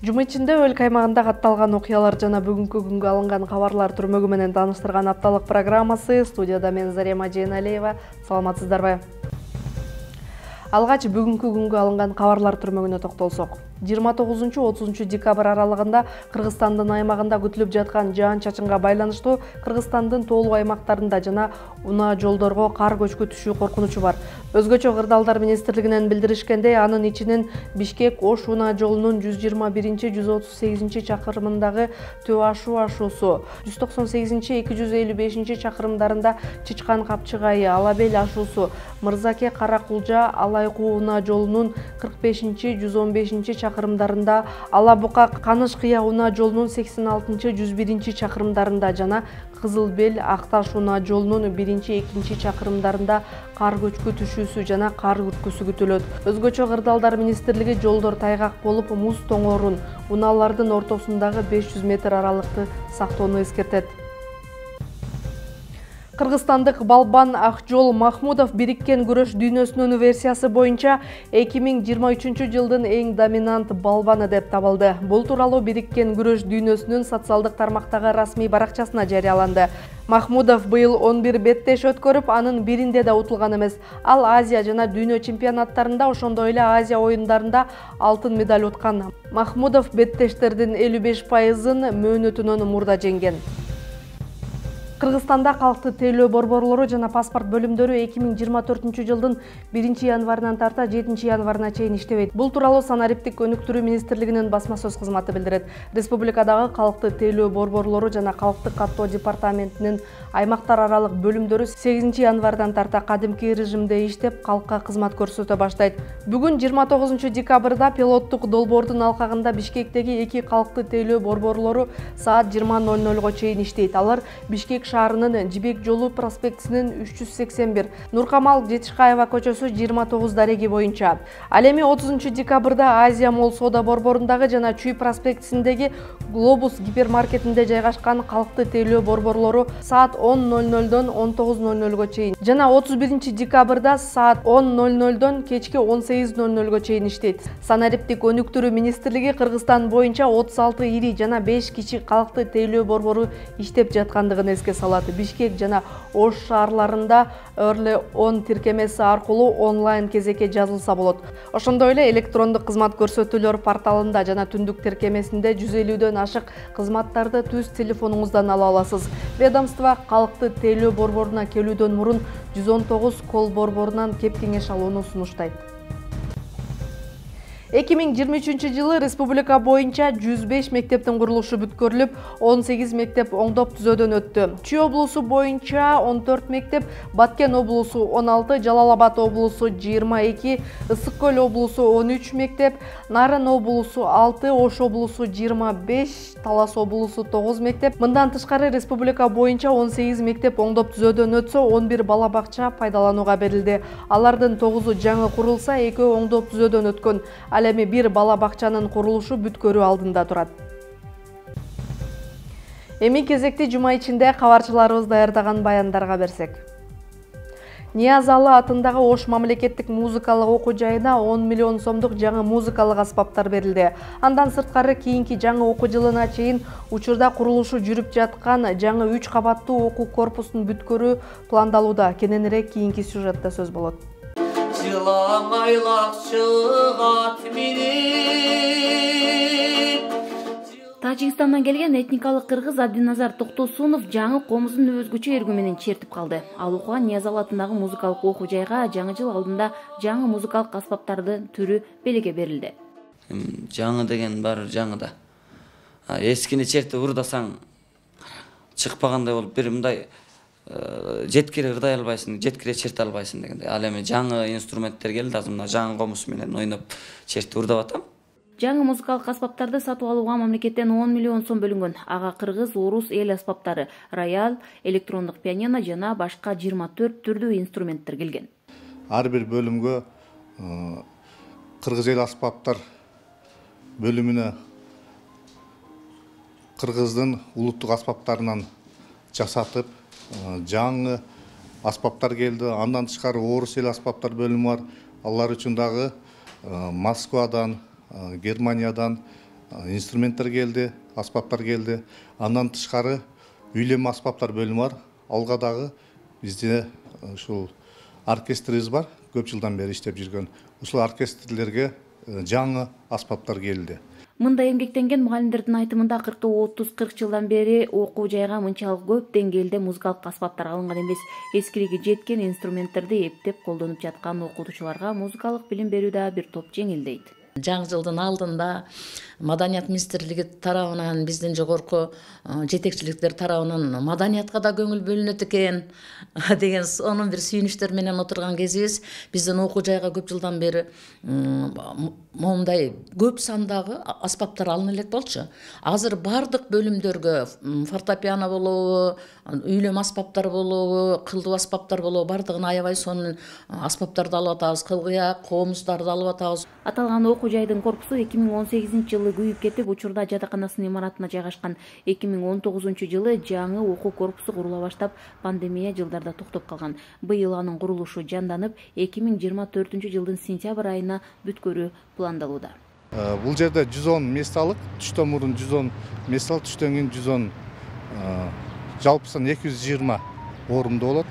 Жума ичинде өлкө аймагында катталган окуялар жана бүгүнкү күнгө алынган кабарлар түрмөгү менен тааныштырган апталык программасы. Студияда мен Зарема Жейналиева. Саламатсыздарбы? Алгач бүгүнкү күнгө алынган кабарлар түрмөгүнө токтолсок. 29-30 декабрь аралыгында Кыргызстандын аймагында күтүлүп жаткан жаан-чачынга байланыштуу Кыргызстандын тоолуу аймактарында жана унаа жолдорго кар көчкү түшүү коркунучу бар. Өзгөчө Кырдаалдар министрлигинен билдиришкендей, анын ичинен Бишкек-Ош унаа жолунун 121-138 чакырымындагы Төашуу ашуусу, 198-255 чакырымдарында Чычкан Капчыгайы, Алабел ашуусу, Мырзаке-Каракулжа, Алайкуу унаа жолунун 45-115 чакырымдарында, Алабука-Каныш-Кыя унаа жолунун 86-101 чакырымдарында жана Кызылбел Акташ унаа жолунун 1-2 чакырымдарында кар көчкү түшүүсү жана кар үркүсү күтүлөт. Өзгөчө Кырдаалдар министрлиги жолдор тайгак болуп, муз тоңорун, унаалардын ортосундагы 500 метр аралыкты сактоону эскертет. Кыргызстандык балбан Акжол Махмудов бириккен күрөш дүйнөсүнүн версиясы боюнча 2023 жылдын эң доминант балбаны деп табылды. Бул тууралуу бириккен күрөш дүйнөсүнүн социалдык тармактагы расмий баракчасына жарыяланды. Махмудов быйыл 11 беттеш өткөрүп, анын биринде да утулган эмес. Ал Азия жана дүйнө чемпионаттарында, ошондой эле Азия оюндарында алтын медаль уткан. Махмудов беттештердин 55%-ын мөөнөтүнөн мурда жеңген. Кыргызстанда калкты тейлөө борборлору жана паспорт бөлүмдөрү 2024 жылдын 1 январынан тарта 7 январына чейин иштебейт. Бул тууралуу Санариптик өнүктүрүү министрлигинин басма сөз кызматы билдирет. Республикадагы калкты тейлөө борборлору жана калктык каттоо департаментинин аймактар аралык бөлүмдөрү 8 январдан тарта кадимки режимде иштеп, калкка кызмат көрсөтө баштайт. Бүгүн 29 декабрда пилоттук долбоордун алкагында Бишкектеги 2 калкты тейлөө борборлору саат 20:00 чейин иштейт. Алар Бишкек шаарынын Жибек жолу проспектисинин 381, Нуркамал Жетишкаева көчөсү 29 дареги боюнча. Ал эми 30 декабрда Азия Мол соода борборундагы жана Чүй проспектисиндеги Глобус гипермаркетинде жайгашкан калкты тейлөө борборлору саат 10:00дон 19:00 чейин жана 31 декабрда саат 10:00дон кечки 18:00 чейин иштейт. Санариптик өнүктүрүү министрлиги Кыргызстан боюнча 36 ири жана 5 кичи калкты тейлөө борбору иштеп жаткандыгын эске салат. Бишкек жана Ош шаарларында Early On тиркемеси аркылуу онлайн кезекке жазылса болот. Ошондой эле электрондук кызмат көрсөтүүлөр порталында жана түндүк тиркемесинде 150дөн ашык кызматтарды түз телефонуңуздан ала аласыз. Ведомство калкты тейлөө борборуна келүүдөн мурун 119 кол борборунан кеп кеңеш алууну сунуштайт. 2023 жылы республика боюнча 105 мектептин курулушу бүткөрүлүп, 18 мектеп оңдоп түзөөдөн өттү. Чүй облусу боюнча 14 мектеп, Баткен облусу 16, Жалал Абад облусу 22, Ысык Көл облусу 13 мектеп, Нарын облусу 6, Ош облусу 25, Талас облусу 9 мектеп. Мындан тышкары республика боюнча 18 мектеп оңдоп түзөөдөн өтсө, 11 бала бакча пайдаланууга берилди. Алардын 9-у жаңы курулса, 2 оңдоп түзөөдөн өткөн. Ал эми бир бала бакчанын курулушу бүткөрүү алдында турат. Эми кезекти жума ичинде кабарчыларыбыз даярдаган баяндарга берсек. Ниязалы атындагы Ош мамлекеттик музыкалык окуу жайына 10 миллион сомдук жаңы музыкалык аспаптар берилди. Андан сырткары кийинки жаңы окуу жылына чейин учурда курулушу жүрүп жаткан жаңы 3 кабаттуу окуу корпусун бүткөрүү пландалууда. Кененирээк кийинки сюжетте сөз болот. Тажикстандан келген этникалык кыргыз Абдиназар Токтосунов жаңы комузун өзгөчө эргүү менен чертип калды. Ал окуган Ниязалы атындагы музыкалык окуу жайга жаңы жыл алдында жаңы музыкалык аспаптардын түрү белекке берилди. Жаңы деген бар жаңы да. Эскини чертип урдасаң чыкпагандай болуп, бир мындай жеткире ырдай албайсың, жеткире черте албайсың дегендей. Ал эми жаңы инструменттер келди, азыр мына жаңы комуз менен ойноп чертип урдап атам. Жаңы музыкалык аспаптарды сатып алууга мамлекеттен 10 миллион сом бөлүнгөн. Ага кыргыз, орус, эл аспаптары, рояль, электрондук пианино жана башка 24 түрдүү инструменттер келген. Ар бир бөлүмгө кыргыз эл аспаптар бөлүмүнө кыргыздын улуттук аспаптарынан жасатып жаңы аспаптар келди. Андан тышкары орус эл аспаптар бөлүмү бар. Алар үчүн дагы Москвадан, Германиядан инструменттер келди, аспаптар келди. Андан тышкары үйлем аспаптар бөлүмү бар. Алга дагы бизде ушул оркестрибиз бар, көп жылдан бери иштеп жүргөн. Ушул оркестрлерге жаңы аспаптар келди. Мындай эмгектенген мугалимдердин айтымында 40-30-40 жылдан бери окуу жайга мынчалык көп деңгээлде музыкалык аспаптар алынган эмес. Эскилиги жеткен инструменттерди эптеп колдонуп жаткан окутуучуларга музыкалык билим берүүдө бир топ жеңилдейт. Жаңы жылдын алдында Маданият министрлиги тарабынан, биздин жогорку жетекчиликтер тарабынан маданиятка да көңүл бөлүнөт экен деген сонун бир сүйүнүчтөр менен отурган кезибиз. Биздин окуу жайга көп жылдан бери моундай көп сандагы аспаптар алына элек болчу. Азыр бардык бөлүмдөргө фортепиано болобу, үйлөм аспаптар болобу, кылдуу аспаптар болобу, бардыгын аябай сонун аспаптарды алып атабыз, кылгыяк, комуздарды алып атабыз. Аталган окуу жайдын корпусу 2018-жылы күйүп кетип, учурда жатаканасынын имаратына жайгашкан. 2019-жылы жаңы окуу корпусу курула баштап, пандемия жылдарда токтоп калган. Быйыл анын курулушу жанданып, 2024-жылдын сентябрь айына бүткөрүү пландалууда. Бул жерде 110 месталык, түштөн мурун 110 местал, түштөн кийин 110, жалпысын 220 орунду болот.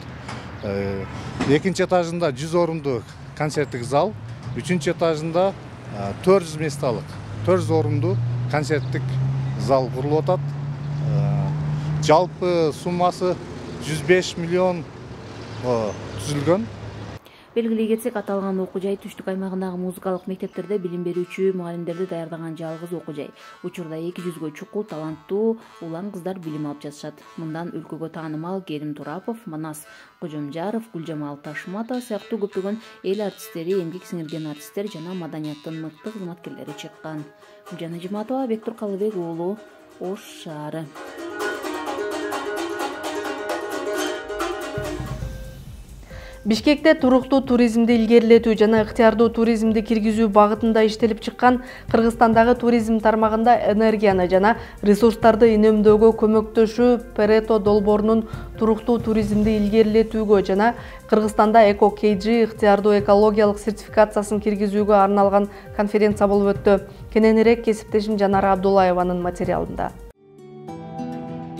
Экинчи этажында 100 орунду концерттик зал, үчүнчү этажында 400 месталык, 400 орунду концерттик зал курулуп атат. Жалпы суммасы 105 миллион түзүлгөн. Белгилей кетсек, аталган окуу жай түштүк аймагындагы музыкалык мектептерде билим берүүчү мугалимдерди даярдаган жалгыз окуу жай. Учурда 200гө чукул таланттуу улан кыздар билим алып жатышат. Мындан өлкөгө таанымал Керим Турапов, Манас Кожомжаров, Гүлжамал Ташматова сыяктуу көптөгөн эл артисттери, эмгек сиңирген артисттер жана маданияттын мыкты кызматкерлери чыккан. Гүлжан Ажиматова, Бектур Калыбек уулу, Ош шаары. Бишкекте туруктуу туризмди илгерилетүү жана ыктыярдуу туризмди киргизүү багытында иштелип чыккан Кыргызстандагы туризм тармагында энергияны жана ресурстарды үнөмдөөгө көмөктөшүү Перето долбоорунун туруктуу туризмди илгерилетүүгө жана Кыргызстанда Эко-KG ыктыярдуу экологиялык сертификациясын киргизүүгө арналган конференция болуп өттү. Кененирээк кесиптешим Жанара Абдуллаеванын материалында.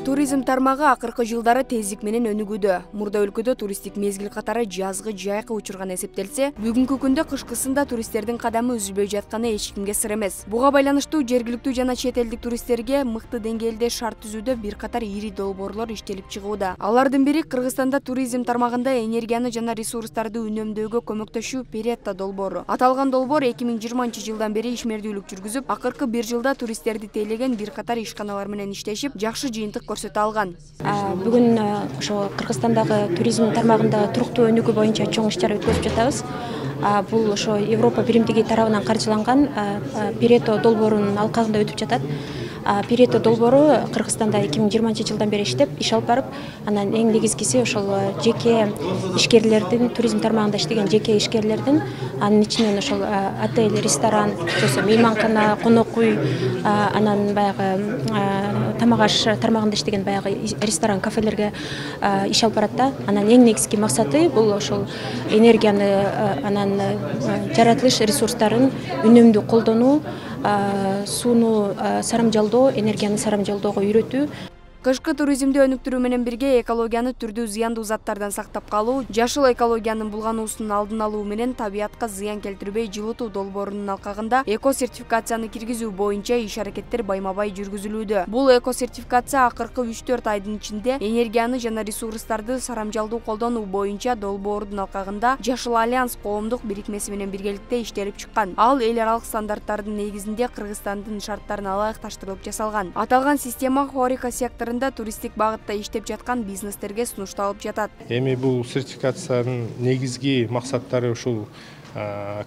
Туризм тармагы акыркы жылдары тездик менен өнүгүүдө. Мурда өлкөдө туристтик мезгил катары жазгы жайкы учурган эсептелсе, бүгүнкү күндө кышкысында туристтердин кадамы үзүлбөй жатканы эч кимге сыр эмес. Буга байланыштуу жергиликтүү жана чет элдик туристтерге мыкты деңгээлде шарт түзүүдө бир катар ири долбоорлор иштелип чыгууда. Алардын бири Кыргызстанда туризм тармагында энергияны жана ресурстарды үнөмдөөгө көмөктөшүү Перето долбоору. Аталган долбоор 2020-жылдан бери ишмердүүлүк жүргүзүп, акыркы бир жылда туристтерди тейлеген бир катар ишканалар менен иштешип, жакшы жыйынтык көрсөтө алган. Бүгүн ошо Кыргызстандагы туризм тармагында туруктуу өнүгүү боюнча чоң иш-чара өткөзүп жатабыз. Бул ошо Европа биримдиги тарабынан каржыланган Перето долбоорунун алкагында өтүп жатат. Перето долбоору Кыргызстанда 2020-жылдан бери иштеп, иш алып барып, анан эң негизгиси ошол жеке ишкерлердин, туризм тармагында иштеген жеке ишкерлердин, анын ичинен ошол отель, ресторан, жосо мейманкана, конок үй, анан баягы тамак аш тармагында иштеген баягы ресторан, кафелерге иш алып барат да. Анан эң негизги максаты бул ошол энергияны, анан жаратылыш ресурстарын үнөмдүү колдонуу, сууну сарамжалдоо, энергияны сарамжалоого үйрөтүү. Кышкы туризмди өнүктүрүү менен бирге экологияны түрдүү зыяндуу заттардан сактап калуу, жашыл экологиянын булгануусунун алдын алуу менен табиятка зыян келтирбей жылытуу долбоорунун алкагында эко сертификацияны киргизүү боюнча иш-аракеттер байма-бай жүргүзүлүүдө. Бул эко сертификация акыркы 3-4 айдын ичинде энергияны жана ресурстарды сарамжалдуу колдонуу боюнча долбоордун алкагында Жашыл альянс коомдук бирикмеси менен биргеликте иштелип чыккан. Ал эл аралык стандарттардын негизинде Кыргызстандын шарттарына ылайыкташтырылып жасалган. Аталган система хорика сектору туристтик багытта иштеп жаткан бизнестерге сунушталып жатат. Эми бул сертификациянын негизги максаттары ушул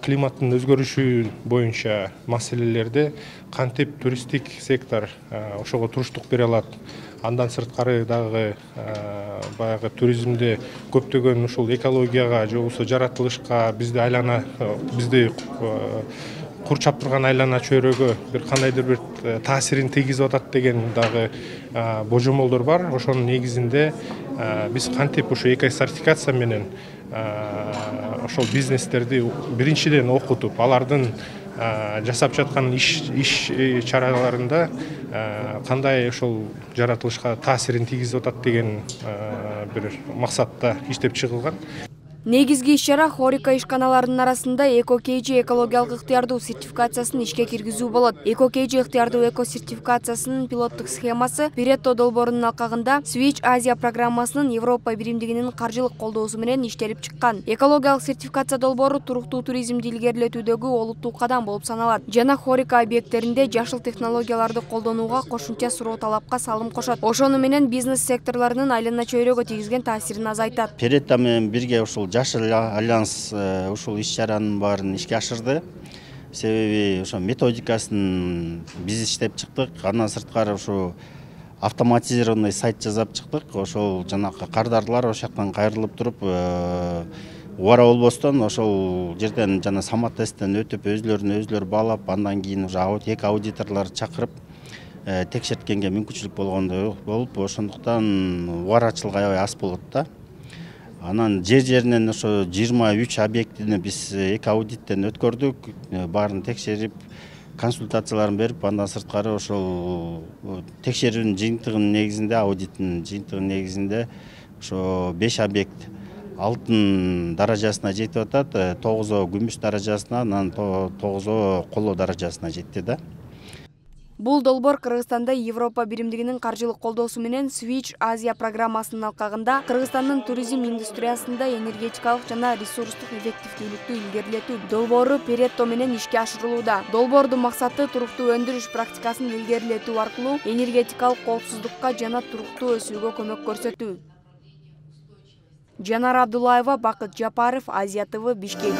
климаттын өзгөрүшү боюнча маселелерде кантип туристтик сектор ошого туруштук бере алат. Андан сырткары дагы баягы туризмде көптөгөн ушул экологияга же болбосо жаратылышка бизди курчап турган айлана чөйрөгө бир кандайдыр бир таасирин тийгизип атат деген дагы божомолдор бар. Ошонун негизинде биз кантип ушу эко сертификация менен ошол бизнестерди биринчиден окутуп, алардын жасап жатқан иш чараларында кандай ошол жаратылышка таасирин тийгизип атат деген бир максатта иштеп чыгылган. Негизги иш-чара Хорика ишканаларынын арасында эко-кейжи экологиялык ыктыярдуу сертификациясын ишке киргизүү болот. Эко-кейжи ыктыярдуу эко сертификациясынын пилоттук схемасы Перетто долбоорунун алкагында Switch Азия программасынын Европа биримдигинин каржылык колдоосу менен иштелип чыккан. Экологиялык сертификация долбоору туруктуу туризмди илгерилетүүдөгү олуттуу кадам болуп саналат. Жана Хорика объекттеринде жашыл технологияларды колдонууга кошумча суроо талапка салым кошот. Ошону менен бизнес секторлорунун айлана чөйрөгө тийгизген таасирин азайтат. Перетто менен бирге ушул Жашыл альянс ушул иш-чаранын баарын ишке ашырды. Себеби ошо методикасын биз иштеп чыктык. Андан сырткары ушу автоматизированный сайт жасап чыктык. Ошол жанакы кардарлар ошол жактан кайрылып туруп, убара болбостон ошол жерден жана самат тесттен өтүп, өзлөрүн баалап, андан кийин уже эки аудиторлор чакырып текшерткенге мүмкүнчүлүк болгондой болуп, ошондуктан убарачылык аябай аз болот да. Анан жеринен ошо 23 объектини биз эки аудиттен өткөрдүк, баарын текшерип, консультацияларын берип, андан сырткары ошол текшерүүнүн жыйынтыгынын негизинде, аудиттин жыйынтыгынын негизинде ошо 5 объект алтын даражасына жетип атат, 9 күмүш даражасына, анан 9 коло даражасына жетти да. Бул долбоор Кыргызстанда Европа биримдигинин каржылык колдоосу менен Switch Азия программасынын алкагында Кыргызстандын туризм индустриясында энергетикалык жана ресурстук эффективдүүлүктү илгерилетүү долбоору Перетто менен ишке ашырылууда. Долбоордун максаты туруктуу өндүрүш практикасын илгерилетүү аркылуу энергетикалык коопсуздукка жана туруктуу өсүүгө көмөк көрсөтүү. Жанара Абдулаева, Бакыт Жапаров, Азия ТВ, Бишкек.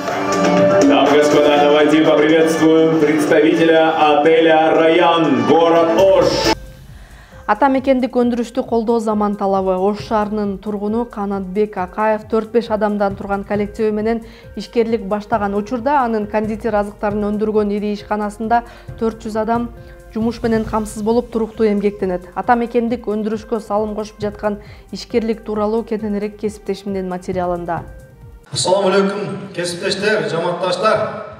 Дамы и господа, давайте поприветствуем представителя отеля «Раян», город Ош. Ата мекендик өндүрүштү колдоо заман талабы. Ош шаарынын тургуну Канатбек Акаев 4-5 адамдан турган коллективі менен ишкерлик баштаган учурда анын кондитер азыктарын өндүргөн ири ишканасында 400 адам жумуш менен камсыз болуп туруктуу эмгектенет. Ата мекендик өндүрүшкө салым кошуп жаткан ишкерлик тууралуу кененирээк кесиптешимдин материалында. Ассаламу алейкум, кесиптештер, жамаатташтар.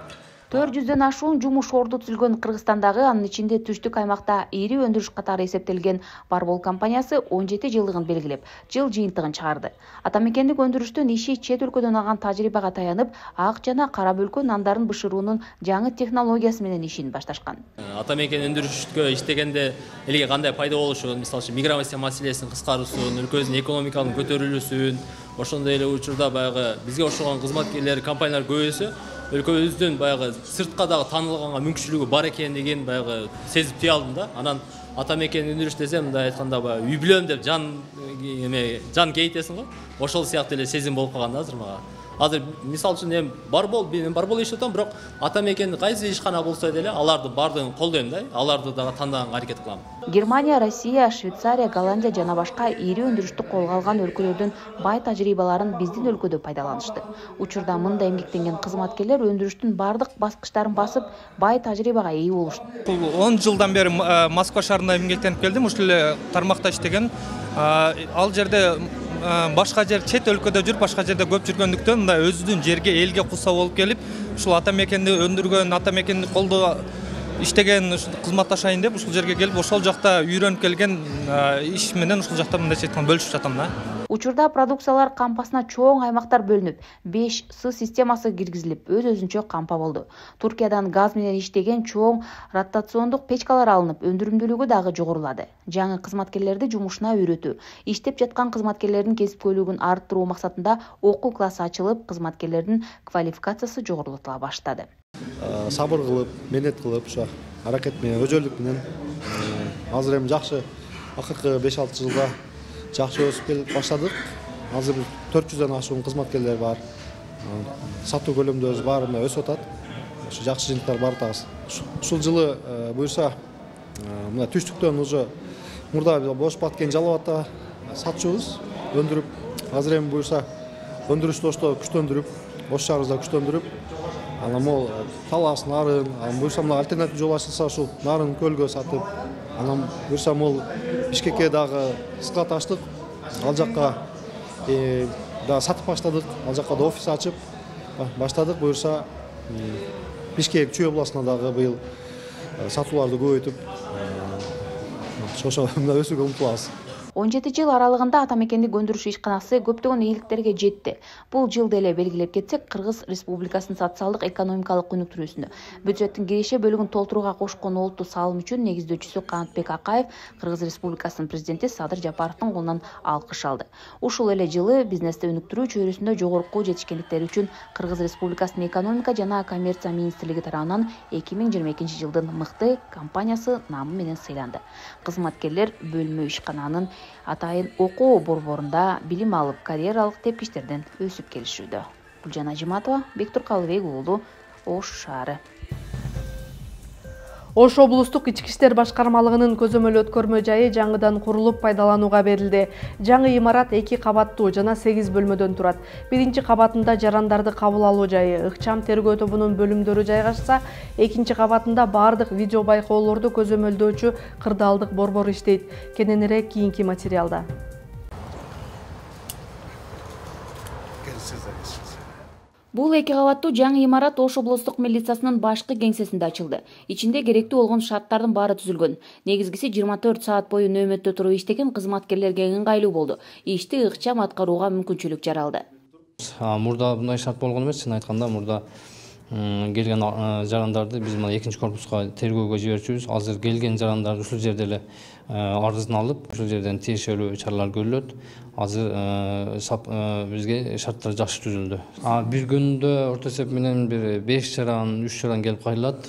400дөн ашуун жумуш орду түзүлгөн Кыргызстандагы, анын ичинде түштүк аймакта ири өндүрүш катары эсептелген Барбол компаниясы 17 жылдыгын белгилеп, жыл жыйынтыгын чыгарды. Ата мекендик өндүрүштүн иши чет өлкөдөн алган тажрыйбага таянып, ак жана кара бөлкө нандарын бышыруунун жаңы технологиясы менен ишин башташкан. Ата мекен өндүрүшкө иштегенде элге кандай пайда болушун, мисалы үчүн миграция маселесин кыскаруусун, өлкөбүздүн экономиканын көтөрүлүүсүн, ошондой эле учурда баягы бизге окшогон кызматкерлер, компаниялар көбөйсө, өлкөбүздүн баягы сыртка дагы таанылганга мүмкүнчүлүгү бар экендигин баягы сезип тие алдым да. Анан ата мекен өндүрүш десем, мындай айтканда баягы үй бүлөм деп жан кейтесиң го. Ошол сыяктуу эле сезим болуп калган да азыр мага. Азыр мисал үчүн мен Барбол иштеп атам, бирок ата мекенди кайсы ишкана болсо деле аларды бардыгын колдойм да, аларды дагы тандаганга аракет кылам. Германия, Россия, Швейцария, Голландия жана башка ири өндүрүштү колго алган өлкөлөрдүн бай тажрыйбаларын биздин өлкөдө пайдаланышты. Учурда мындай эмгектенген кызматкерлер өндүрүштүн бардык баскычтарын басып, бай тажрыйбага ээ болушту. 10 жылдан бери Москва шаарында эмгектенип келдим, ушул эле тармакта иштеген. Ал жерде башка жер чет өлкөдө жүрүп, башка жерде көп жүргөндүктөн мындай өзүнүн жерге, элге куса болуп келип, ушул ата мекенди өндүргөн, ата мекенди колдоо иштеген кызматташайын деп ушул жерге келип, ошол жакта үйрөнүп келген иш менен ушул жакта мындайча айтканда бөлүшүп жатам да. Учурда продукциялар кампасына чоң аймактар бөлүнүп, 5 сы системасы киргизилип, өз-өзүнчө кампа болду. Туркиядан газ менен иштеген чоң ротациондук печкалар алынып, өндүрүмдүүлүгү дагы жогорулады. Жаңы кызматкерлерди жумушуна үйрөтүү, иштеп жаткан кызматкерлердин кесипкөйлүгүн арттыруу максатында окуу классы ачылып, кызматкерлердин квалификациясы жогорултула баштады. Сабыр кылып, менет кылып, ошо аракет менен, өжөлүк менен азыр эми жакшы акыркы 5-6 жылда жакшы өсүп келип баштадык. Азыр 400дөн ашуун кызматкерлер бар. Сатуу көлөмдөрүбүз баарында өсүп атат. Ошо жакшы жыйынтыктар бар атабыз. Ушул жылы буюрса мына түштүктөн уже мурда бош баткен жалабатта сатчубуз, өндүрүп, азыр эми буюрса өндүрүштү ошто күчтөндүрүп, Ош шаарыбызда күчтөндүрүп, анан могул Талас, Нарын, анан буюрса мына альтернатив жол ачылса ушул Нарын көлгө сатып, анан буюрса могул Бишкекке дагы склад ачтык. Ал жакка дагы сатып баштадык. Ал жакка да офис ачып баштадык. Буюрса Бишкек Чүй областына дагы быйыл сатууларды көбөйтүп ошо мына өсүүгө умтулабыз. 17 жыл аралыгында атамекендик өндүрүш ишканасы көптөгөн ийгиликтерге жетти. Бул жылды эле белгилеп кетсек, Кыргыз Республикасынын социалдык экономикалык өнүктүрүүсүндө бюджеттин киреше бөлүгүн толтурууга кошкон олуттуу салым үчүн негиздөөчүсү Канатбек Акаев Кыргыз Республикасынын президенти Садыр Жапаровдун колунан алкыш алды. Ушул эле жылы бизнести өнүктүрүү чөйрөсүндө жогорку жетишкендиктери үчүн Кыргыз Республикасынын экономика жана коммерция министрлиги тарабынан 2022 жылдын мыкты компаниясы намы менен сыйланды. Кызматкерлер бөлмө ишкананын атайын окуу борборунда билим алып, карьералык тепкичтерден өсүп келишүүдө. Гүлжан Ажиматова, Бектур Калыбек уулу, Ош шаары. Ош облустук ички иштер башкармалыгынын көзөмөл өткөрмө жайы жаңыдан курулуп пайдаланууга берилди. Жаңы имарат 2 кабаттуу жана 8 бөлмөдөн турат. Биринчи кабатында жарандарды кабыл алуу жайы, ыкчам тергөө тобунун бөлүмдөрү жайгашса, экинчи кабатында бардык видео байкоолорду көзөмөлдөөчү кырдаалдык борбор иштейт. Кененирээк кийинки материалда. Бул 2 кабаттуу жаңы имарат Ош облустук милициясынын башкы кеңсесинде ачылды. Ичинде керектүү болгон шарттардын баары түзүлгөн. Негизгиси 24 саат бою нөөмөттө туруп иштеген кызматкерлерге ыңгайлуу болду. Ишти ыкчам аткарууга мүмкүнчүлүк жаралды. Мурда мындай шарт болгон эмес, чын айтканда мурда келген жарандарды биз мына экинчи корпуска тергөөгө жиберчүбүз. Азыр келген жарандар ушул жерде эле арызын алып, ушул жерден тиешелүү чаралар көрүлөт. Азыр бизге шарттар жакшы түзүлдү. Бир күндө орто эсеп менен бир 5 жаран, 3 жаран келип кайрылат.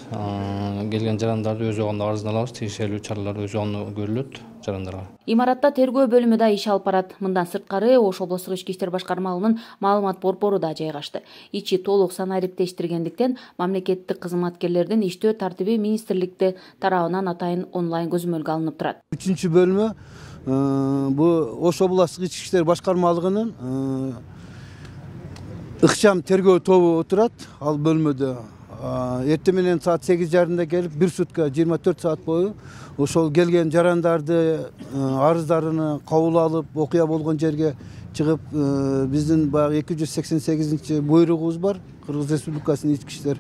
Келген жарандарды өз убагында арызын алабыз, тиешелүү чаралар өз убагында көрүлөт жарандарга. Имаратта тергөө бөлүмү да иш алып барат. Мындан сырткары Ош облустук ички иштер башкармалыгынын маалымат борбору да жайгашты. Ичи толук санариптештиргендиктен мамлекеттик кызматкерлердин иштөө тартиби министрликте тарабынан атайын онлайн көзөмөлгө алынып турат. 3 бөлмө bu Oş областық İçki İşleri Başkarmalığının ыкчам тергөө тобу отурат ал бөлмөдө. Эртең менен саат 8:30 келип 1 сутка 24 саат бою ошол келген жарандарды арыздарыны кабыл алып, окуя болгон жерге чыгып, биздин баягы 288 буйругубуз бар. Кыргыз Республикасынын ички иштер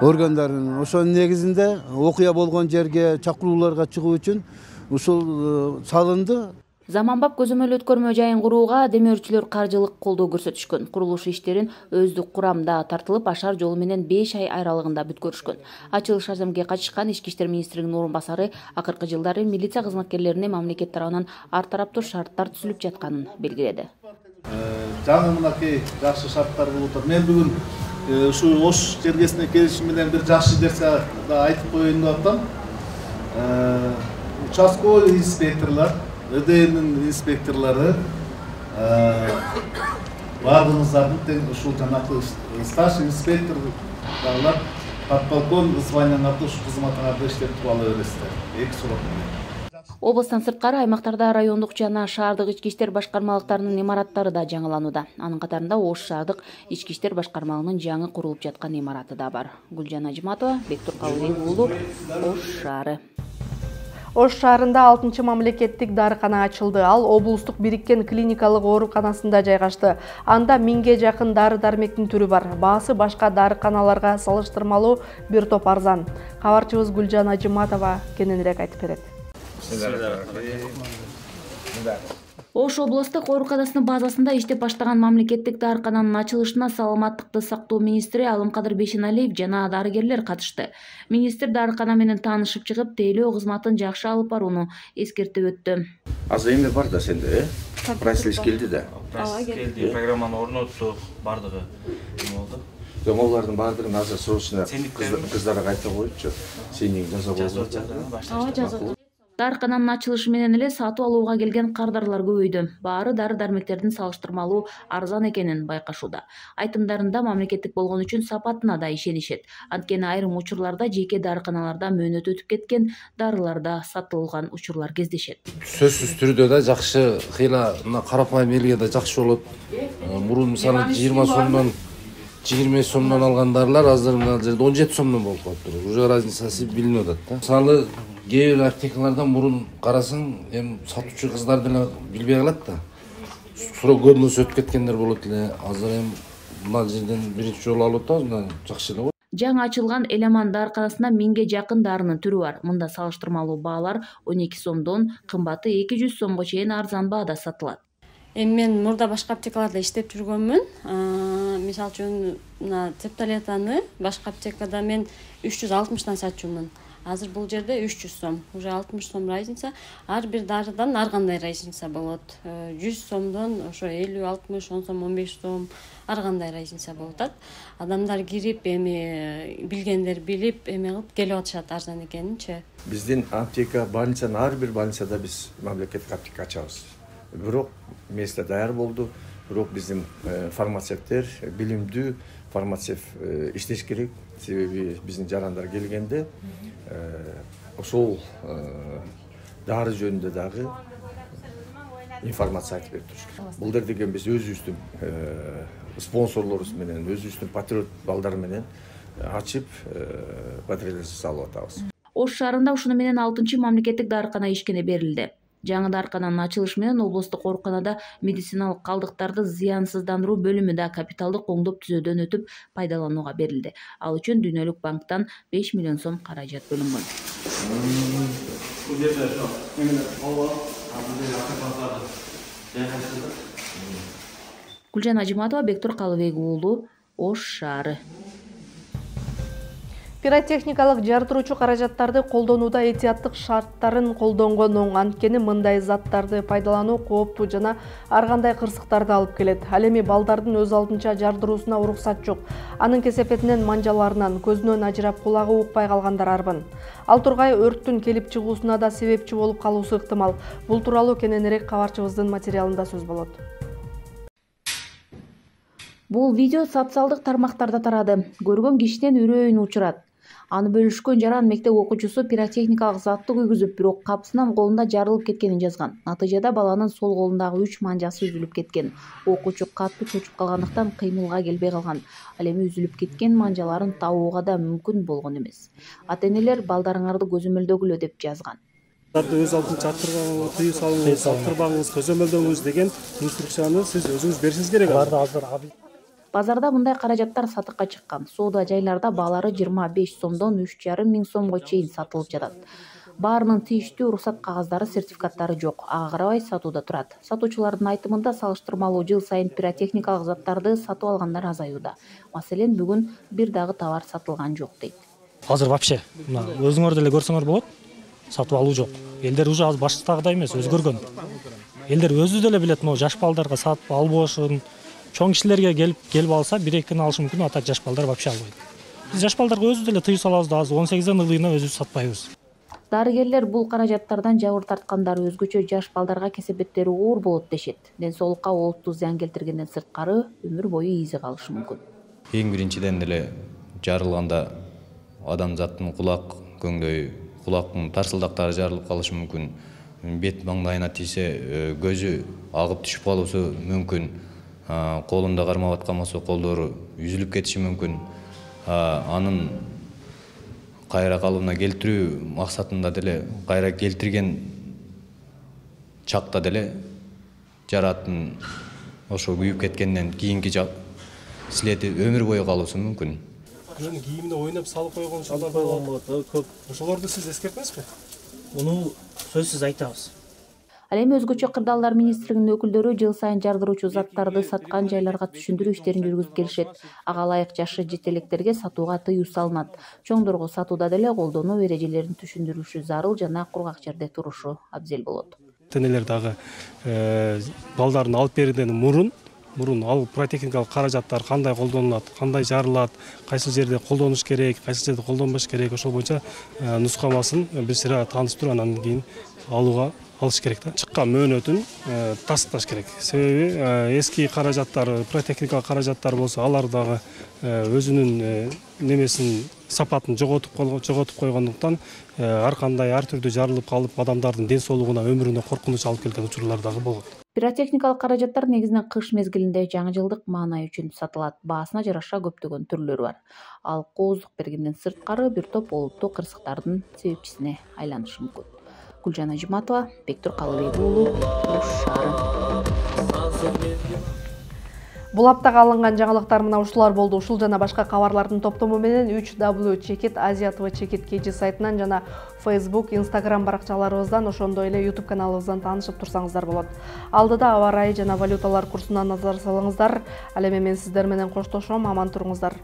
органдарынын. Ошонун негизинде окуя болгон жерге чакырууларга чыгуу үчүн ушул салынды. Заманбап көзөмөл өткөрмө жайын курууга демөөрчүлөр каржылык колдоо көрсөтүшкөн. Курулуш иштерин өздүк курамда тартылып, ашар жолу менен 5 ай аралыгында бүткөрүшкөн. Ачылыш аземге катышкан ички иштер министринин орун басары акыркы жылдары милиция кызматкерлерине мамлекет тарабынан ар тараптуу шарттар түзүлүп жатканын белгиледи. Жаңы мынакей жакшы шарттар болуп атат. Мен бүгүн ушу Ош жергесине келишим менен бир жакшы нерсе да айтып коеюн деп атам. Участковый инспекторлар, ÖDN'nin инспекторлары бардыңыздардың тең ушул жанакы старший инспекторлар подполковник званиянын аты ушу кызматыңарда иштеп ала бересиздер. 2 суроо менен. Областан сырткары аймактарда райондук жана шаардык ички иштер башкармалыктарынын имараттары да жаңыланууда. Анын катарында Ош шаардык ички иштер башкармалыгынын жаңы курулуп жаткан имараты да бар. Гүлжан Ажиматова, Бектур Калыбек уулу, Ош шаары. Ош шаарында 6-чы мамлекеттик дарыкана ачылды. Ал облустук бириккен клиникалык ооруканасында жайгашты. Анда 1000ге жакын дары-дармектин түрү бар. Баасы башка дарыканаларга салыштырмалуу бир топ арзан. Кабарчыбыз Гүлжан Ажиматова кененирээк айтып берет. Ош облустук ооруканасынын базасында иштеп баштаган мамлекеттик дарыкананын ачылышына саламаттыкты сактоо министри Алымкадыр Бейшеналиев жана дарыгерлер катышты. Министр дарыкана менен таанышып чыгып, тейлөө кызматын жакшы алып барууну эскертип өттү. Азыр эме бар да сенде, прайс-лист келди да. Келди, программаны орноттук, бардыгы болду. Олардын бардыгын азыр срочно кыздарга айтып коюпчу. Сенин жаза болду. Дарыкананын ачылышы менен эле сатып алууга келген кардарлар көбөйдү. Баары дары-дармектердин салыштырмалуу арзан экенин байкашууда. Айтымдарында мамлекеттик болгон үчүн сапатына да ишенишет. Анткени айрым учурларда жеке дарыканаларда мөөнөт өтүп кеткен дарыларда сатылган учурлар кездешет. Сөзсүз түрдө да жакшы, кыйла мына карапайым элге да жакшы болот. Мурун мисалы 20 сомдон 20 сомдон алган дарылар азыр мына жерде 17 сомдон болуп калыптыр. Уже разницасы билинип атат да. Мисалы кээ бир аптекалардан мурун карасаң, эми сатуучу кыздар деле билбей калат да. Срок годности өтүп кеткендер болот эле. Азыр эми мына жерден биринчи жолу алып атабыз, мына жакшы эле. Жаңы ачылган Эламан дарыканасында 1000ге жакын дарынын түрү бар. Мында салыштырмалуу баалар 12 сомдон кымбаты 200 сомго чейин арзан баада сатылат. Мен мурда башка аптекаларда иштеп жүргөнмүн. Мисалы үчүн цепталетаны башка аптекада мен 360-дан сатчумун. Азыр бул жерде 300 сом. Уже 60 сом разница. Ар бир дарыдан ар кандай разница болот. 100 сомдон ошо 50, 60, 10 сом, 15 сом ар кандай разница болуп атат. Адамдар кирип эми билгендер билип эме кылып келип атышат арзан экенинчи. Биздин аптека больницанын ар бир больницада биз мамлекеттик аптека ачабыз. Бирок место даяр болду. Бирок биздин фармацевттер билимдүү фармацевт иштеш керек. Себеби биздин жарандар келгенде ошол дары жөнүндө дагы информация айтып берип туруш керек. Бул деген биз өзүбүздүн спонсорлорубуз менен, өзүбүздүн патриот балдар менен ачып патруль салып атабыз. Ош шаарында ушуну менен 6-чы мамлекеттик дарыкана ишкене берилди. Жаңы дарыкананын ачылышы менен облустук ооруканада медициналык калдыктарды зыянсыздандыруу бөлүмү да капиталдык оңдоп түзөөдөн өтүп пайдаланууга берилди. Ал үчүн Дүйнөлүк банктан 5 миллион сом каражат бөлүнгөн. Гүлжан Ажиматова, Бектур Калыбек уулу, Ош шаары. Пиротехникалык жардыруучу каражаттарды колдонууда этияттык шарттарын колдонгон оң. Анткени мындай заттарды пайдалануу кооптуу жана ар кандай кырсыктарды алып келет. Ал эми балдардын өз алдынча жардыруусуна уруксат жок. Анын кесепетинен манжаларынан көзүнөн ажырап кулагы укпай калгандар арбын. Ал тургай өрттүн келип чыгуусуна да себепчи болуп калуусу ыктымал. Бул тууралуу кененирээк кабарчыбыздын материалында сөз болот. Бул видео социалдык тармактарда тарады. Көргөн кишинен үрөйүн учурат. Аны бөлүшкөн жаран мектеп окуучусу пиротехникалык затты күйгүзүп, бирок капсынан колунда жарылып кеткенин жазган. Натыйжада баланын сол колундагы 3 манжасы үзүлүп кеткен. Окуучу катты чочуп калгандыктан кыймылга келбей калган. Ал эми үзүлүп кеткен манжаларын табууга да мүмкүн болгон эмес. Ата-энелер балдарыңарды көзөмөлдөгүлө деп жазган. Өз алдынча аттырбаңыз, тыюу салыңыз, аттырбаңыз, көзөмөлдөңүз деген инструкцияны сиз өзүңүз беришиңиз керек. Базарда мындай каражаттар сатыкка чыккан. Соода жайларда баалары 25 сомдон 3,5 миң сомго чейин сатылып жатат. Баарынын тийиштүү уруксат кагаздары, сертификаттары жок. Ага карабай сатууда турат. Сатуучулардын айтымында салыштырмалуу жыл сайын пиротехникалык заттарды сатып алгандар азаюуда. Маселен, бүгүн бир дагы товар сатылган жок дейт. Азыр вообще өзүңөр деле көрсөңөр болот. Сатып алуу жок. Элдер уже азыр баштагыдай эмес, өзгөргөн. Элдер өзү деле билет, жаш балдарга сатып албашын. Чоң кишилерге келип алса, 1-2 алышы мүмкүн, ата жаш балдар вообще албайт. Биз жаш балдарга өзү деле тыюу салабыз да, азыр 18ден ылдыйына өзүбүз сатпайбыз. Дарыгерлер бул каражаттардан жабыр тарткандар өзгөчө жаш балдарга кесепеттери оор болот дешет. Ден соолукка олуттуу зыян келтиргенден сырткары өмүр бою изи калышы мүмкүн. Эң биринчиден деле жарылганда адамзаттын кулак көңдөй, кулактын тарсылдактары жарылып калышы мүмкүн. Бет маңдайына тийсе көзү агып түшүп калуусу мүмкүн. Колунда кармап аткан болсо колдору үзүлүп кетиши мүмкүн. Анын кайра калыбына келтирүү максатында деле, кайра келтирген чакта деле жараттын ошо күйүп кеткенден кийинки слети өмүр бою калуусу мүмкүн. Кийимине ойноп салып койгон ушулар болот. Ошолорду сиз эскертесизби? Муну сөзсүз айтабыз. Ал эми өзгөчө кырдаалдар министрлигинин өкүлдөрү жыл сайын жардыруучу заттарды саткан жайларга түшүндүрүү иштерин жүргүзүп келишет. Ага ылайык жашы жете электерге сатууга тыюу салынат. Чоңдорго сатууда деле колдонуу эрежелерин түшүндүрүшү зарыл жана кургак жерде турушу абзел болот. Тенелер дагы балдарын алып берүүдөн мурун ал пиротехникалык каражаттар кандай колдонулат, кандай жарылат, кайсы жерде колдонуш керек, кайсы жерде колдонбош керек, ошол боюнча нускамасын бир сыйра тааныштырып анан кийин алыш керек да. Чыккан мөөнөтүн тасташ керек. Себеби эски каражаттар, пиротехникалык каражаттар болсо, алар дагы өзүнүн немесин сапатын жоготуп койгондуктан ар кандай ар түрдүү жарылып калып, адамдардын ден соолугуна, өмүрүнө коркунуч алып келген учурлар дагы болгон. Пиротехникалык каражаттар негизинен кыш мезгилинде жаңы жылдык маанай үчүн сатылат. Баасына жараша көптөгөн түрлөрү бар. Ал кооздук бергенден сырткары бир топ олуттуу кырсыктардын себепчисине айланышы мүмкүн. Гүлжан Ажиматова, Бектур Калыбек уулу, Ош шаары. Бул аптага алынган жаңылыктар мына ушулар болду. Ушул жана башка кабарлардын топтому менен 3W Чекит, Азия ТВ Чекит KG сайтынан жана Facebook, Instagram баракчаларыбыздан, ошондой эле YouTube каналыбыздан таанышып турсаңыздар болот. Алдыда аба ырайы жана валюталар курсуна назар салыңыздар. Ал эми мен сиздер менен коштошом, аман туруңуздар.